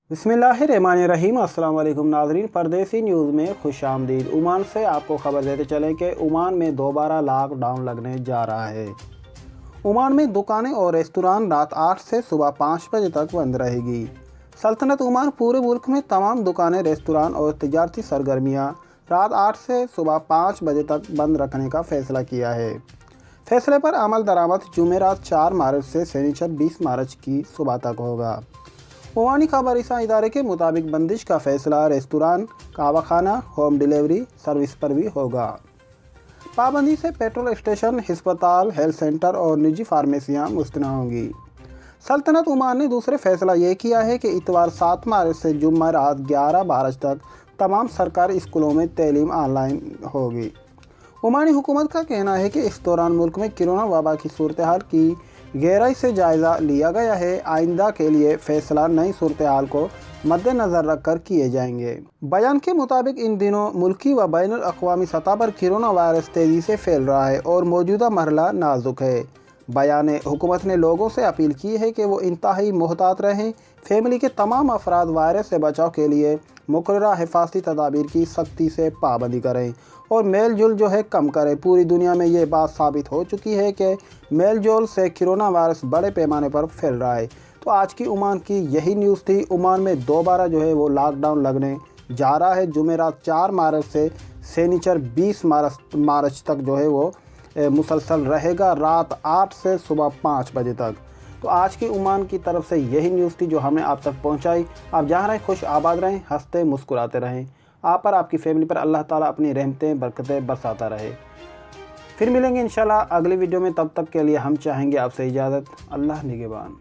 बिस्मिल्लाहिर्रहमानिर्रहीम। अस्सलाम वालेकुम नाज़रीन, परदेसी न्यूज़ में खुश आमदीद। ओमान से आपको खबर देते चलें कि ओमान में दोबारा लॉकडाउन लगने जा रहा है। ओमान में दुकानें और रेस्तरां रात 8 से सुबह 5 बजे तक बंद रहेगी। सल्तनत ओमान पूरे मुल्क में तमाम दुकानें, रेस्तरां और तिजारती सरगर्मियाँ रात 8 से सुबह 5 बजे तक बंद रखने का फ़ैसला किया है। फैसले पर अमल दरामद जुमेरात 4 मार्च से शनिचर 20 मार्च की सुबह तक होगा। ओमानी खबरसां इदारे के मुताबिक बंदिश का फ़ैसला रेस्तरां, कहवाखाना, होम डिलीवरी सर्विस पर भी होगा। पाबंदी से पेट्रोल स्टेशन, हिस्पताल, हेल्थ सेंटर और निजी फार्मेसियाँ मुस्तना होंगी। सल्तनत ओमान ने दूसरे फैसला ये किया है कि इतवार 7 मार्च से जुम्मरात 11 मार्च तक तमाम सरकारी स्कूलों में तालीम ऑनलाइन होगी। ओमानी हुकूमत का कहना है कि इस दौरान मुल्क में कोरोना वबा की सूरत हाल की गहराई से जायज़ा लिया गया है। आइंदा के लिए फ़ैसला नई सूरत हाल को मद्देनज़र रख कर किए जाएंगे। बयान के मुताबिक इन दिनों मुल्की व बैनुल अक़वामी सतह पर कोरोना वायरस तेज़ी से फैल रहा है और मौजूदा मरहला नाजुक है। बयान हुकूमत ने लोगों से अपील की है कि वो इंतहाई मोहतात रहें। फैमिली के तमाम अफराद वायरस से बचाव के लिए मुकर्ररा हिफाजती तदाबीर की सख्ती से पाबंदी करें और मेल जोल जो है कम करें। पूरी दुनिया में ये बात साबित हो चुकी है कि मेल जोल से कोरोना वायरस बड़े पैमाने पर फैल रहा है। तो आज की ओमान की यही न्यूज़ थी। ओमान में दोबारा जो है वो लॉकडाउन लगने जा रहा है। जुमेरात 4 मार्च से शनिचर 20 मार्च तक जो है वो मुसलसल रहेगा, रात 8 से सुबह 5 बजे तक। तो आज की ओमान की तरफ से यही न्यूज़ थी जो हमने आप तक पहुंचाई। आप जहाँ रहें खुश आबाद रहें, हंसते मुस्कुराते रहें। आप पर, आपकी फैमिली पर अल्लाह ताला अपनी रहमतें बरकतें बरसाता रहे। फिर मिलेंगे इंशाल्लाह अगली वीडियो में। तब तक के लिए हम चाहेंगे आपसे इजाज़त। अल्लाह निगहबान।